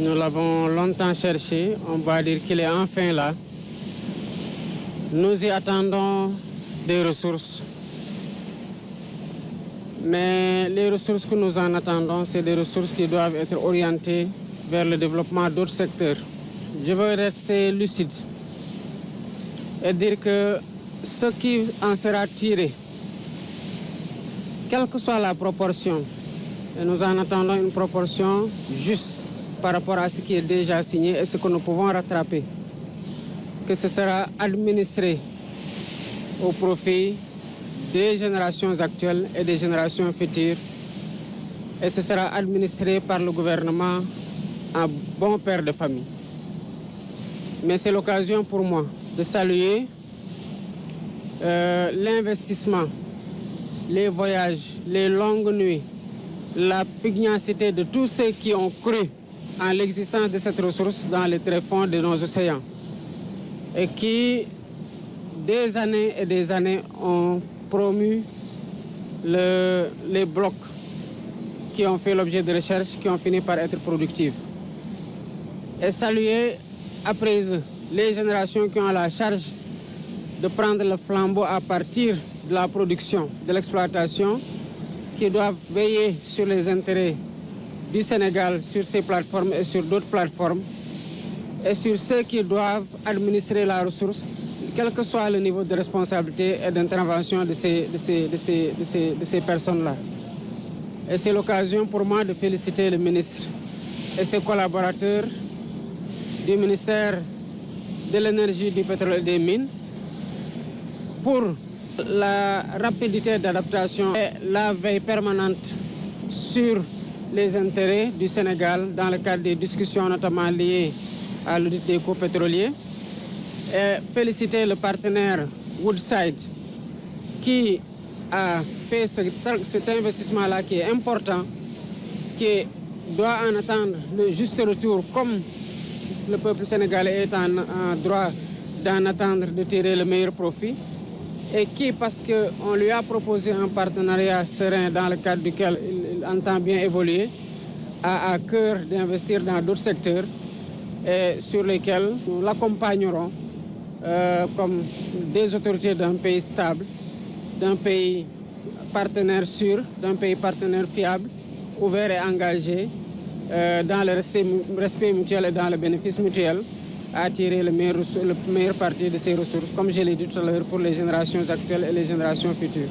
Nous l'avons longtemps cherché, on va dire qu'il est enfin là. Nous y attendons des ressources. Mais les ressources que nous en attendons, c'est des ressources qui doivent être orientées vers le développement d'autres secteurs. Je veux rester lucide et dire que ce qui en sera tiré, quelle que soit la proportion, et nous en attendons une proportion juste par rapport à ce qui est déjà signé et ce que nous pouvons rattraper, que ce sera administré au profit des générations actuelles et des générations futures, et ce sera administré par le gouvernement en bon père de famille. Mais c'est l'occasion pour moi de saluer l'investissement, les voyages, les longues nuits, la pugnacité de tous ceux qui ont cru en l'existence de cette ressource dans les tréfonds de nos océans et qui, des années et des années, ont promu les blocs qui ont fait l'objet de recherches, qui ont fini par être productifs. Et saluer après eux les générations qui ont la charge de prendre le flambeau à partir de la production, de l'exploitation, qui doivent veiller sur les intérêts du Sénégal, sur ces plateformes et sur d'autres plateformes, et sur ceux qui doivent administrer la ressource, quel que soit le niveau de responsabilité et d'intervention de ces personnes-là. Et c'est l'occasion pour moi de féliciter le ministre et ses collaborateurs du ministère de l'Énergie, du Pétrole et des Mines pour la rapidité d'adaptation et la veille permanente sur les intérêts du Sénégal dans le cadre des discussions notamment liées à l'audit des cours pétroliers. Et féliciter le partenaire Woodside qui a fait cet investissement-là qui est important, qui doit en attendre le juste retour comme le peuple sénégalais est en droit d'en attendre, de tirer le meilleur profit, et qui, parce qu'on lui a proposé un partenariat serein dans le cadre duquel il entend bien évoluer, a à cœur d'investir dans d'autres secteurs et sur lesquels nous l'accompagnerons comme des autorités d'un pays stable, d'un pays partenaire sûr, d'un pays partenaire fiable, ouvert et engagé dans le respect mutuel et dans le bénéfice mutuel, à tirer le meilleur parti de ces ressources, comme je l'ai dit tout à l'heure, pour les générations actuelles et les générations futures.